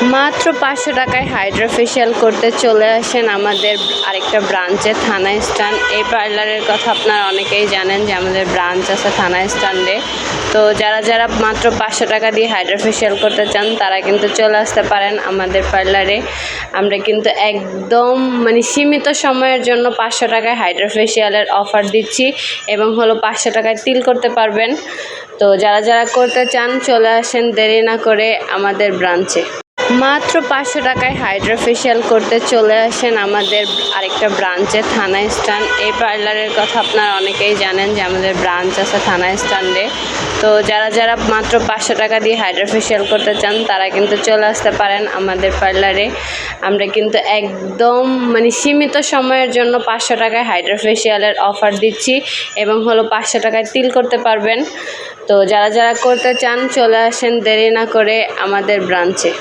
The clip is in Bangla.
মাত্র 500 টাকায় হাইড্রা ফেশিয়াল করতে চলে আসেন আমাদের আরেকটা ব্রাঞ্চে থানা স্ট্যান্ড। এই পার্লারের কথা আপনারা অনেকেই জানেন যে আমাদের ব্রাঞ্চ আছে থানা স্ট্যান্ডে। তো যারা মাত্র 500 টাকা দিয়ে হাইড্রা ফেশিয়াল করতে চান তারা কিন্তু চলে আসতে পারেন আমাদের পার্লারে। আমরা কিন্তু একদম সীমিত সময়ের জন্য 500 টাকায় হাইড্রা ফেশিয়ালের অফার দিচ্ছি এবং 500 টাকায় তিল করতে পারবেন। তো যারা করতে চান চলে আসেন দেরি না করে আমাদের ব্রাঞ্চে। মাত্র 500 টাকায় হাইড্রা ফেশিয়াল করতে চলে আসেন আমাদের আরেকটা ব্রাঞ্চে থানা স্ট্যান্ড। এই পার্লারের কথা আপনারা অনেকেই জানেন যে আমাদের ব্রাঞ্চ আছে থানা স্ট্যান্ডে। তো যারা মাত্র 500 টাকা দিয়ে হাইড্রা ফেশিয়াল করতে চান তারা কিন্তু চলে আসতে পারেন আমাদের পার্লারে। আমরা কিন্তু একদম সীমিত সময়ের জন্য 500 টাকায় হাইড্রা ফেশিয়ালের অফার দিচ্ছি এবং 500 টাকায় তিল করতে পারবেন। তো যারা করতে চান চলে আসেন দেরি না করে আমাদের ব্রাঞ্চে।